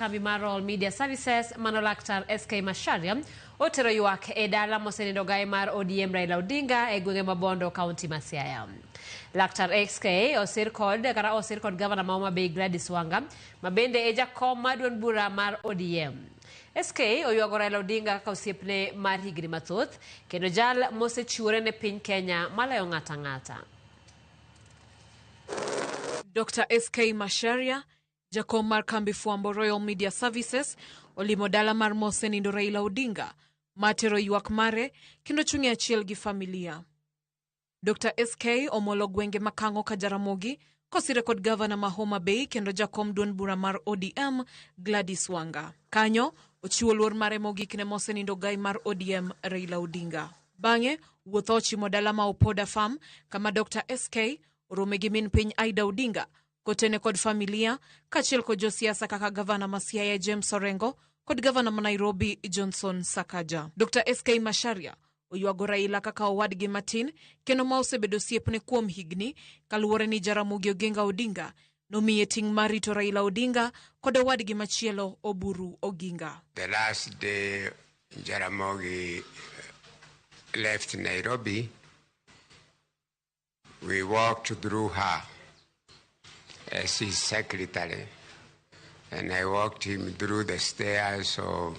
Kambi mar All Media Services mano laktar SK Macharia otero ywak e dala mosenindo gaye mar ODM Raila Odinga e gwenge ma Bondo County ma Siaya. Laktar SK osir kod Governor ma Homa Bay Gladys Wanga mabende e jakom mar duond bura mar ODM. SK oywago Raila Odinga kaka osiepne mar higni mathoth kendo jal mosechiwore ne piny Kenya maloyo ng'ata ng'ata. Dr. SK Macharia, jakom mar kambi fuambo Royal Media Services, olimo dala mar mosenindo Raila Odinga, matero ywak mare kendo chung'e achiel gi familia. Dr. SK omolo gwenge makango ka Ramogi, kosire kod Governor ma Homa Bay kendo jakom duond bura mar ODM Gladys Wanga. Kanyo ochiwo luor mare mogik ne mosenindo gai mar ODM Raila Odinga. Bang'e wuotho ochimo dala ma Opoda Farm kama Dr. SK orome gi min piny Aida Odinga kotene kod familia kachiel kod josiasa kaka Governor ma Siaya James Orengo kod Governor ma Nairobi Johnson Sakaja. Dr. SK Macharia oywago Raila kaka owadgi matin kendo ma osebedo osiepne kuom higni kaluwore ni Jaramogi Oginga Odinga nomiye ting' mar rito Raila Odinga kod owadgi machielo Oburu Oginga. The last day Jaramogi left Nairobi, we walked through her as his secretary, and I walked him through the stairs of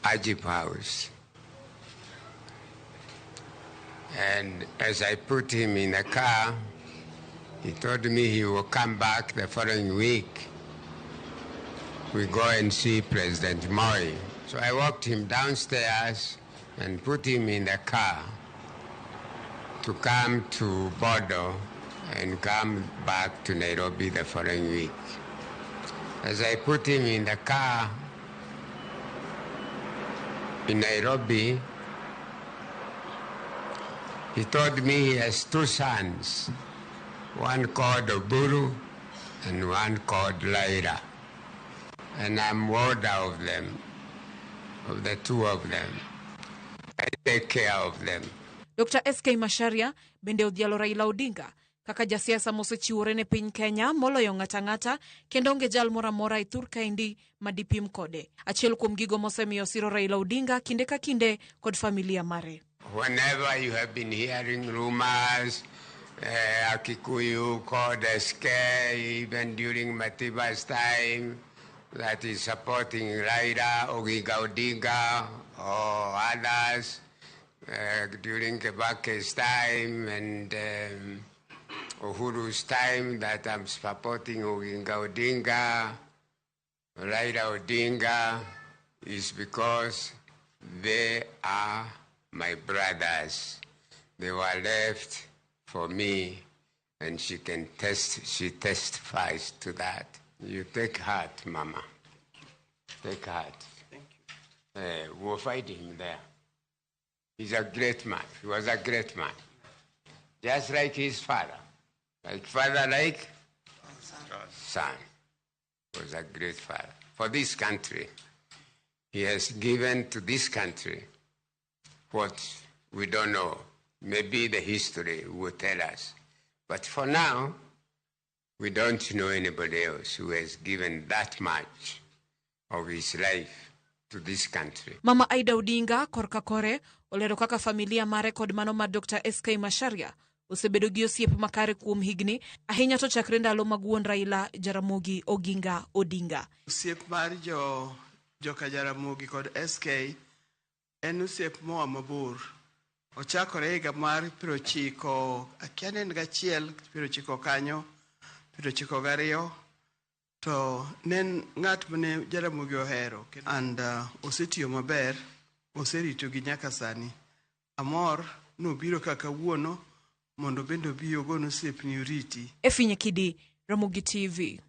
Ajib House. And as I put him in a car, he told me he will come back the following week. We go and see President Moi. So I walked him downstairs and put him in the car to come to Bondo and come back to Nairobi the following week. As I put him in the car in Nairobi, he told me he has two sons, one called Oburu and one called Raila. And I'm older of them, of the two of them. I take care of them. Dr. SK Macharia bende odhialo Raila Odinga kaka jasiasa mosechiwore ne piny Kenya moloyo ng'ata ng'ata kendo onge jal moro amora e thur kaendi madipim kode. Achiel kuom gigo mosemiyo siro Raila Odinga kinde ka kinde kod familia mare. Whenever you have been hearing rumors, Akikuyu called SK, even during Matiba's time, that is supporting Raila, Oginga Odinga, or others, during Kebake's time and Uhuru's time, that I'm supporting Oginga Odinga, Raila Odinga, is because they are my brothers. They were left for me, and she testifies to that. You take heart, Mama. Take heart. Thank you. We'll fight him there. He's a great man. He was a great man. Just like his father. Like father, like son. He was a great father. For this country, he has given to this country what we don't know. Maybe the history will tell us. But for now, we don't know anybody else who has given that much of his life to this country. Mama Aida Odinga korka kore olero kaka familia mare kod mano ma Dr. SK Macharia osebedo gi osiep makare kuom higni ahinya to chakre ndalo mag wuon Raila Jaramogi Oginga Odinga. Osiep mar joka Jaramogi kod SK en osiep moa mabor. Ochakore higa mar 90 akianen gachiel 90 kanyo 92 to nen ng'at mane Jaramogi ohero and osetiyo maber, oserito gi nyaka sani. Amor nobiro kaka wuono mondo bendo biyo gono osiepni oriti. Efinye Kidi, Ramogi TV.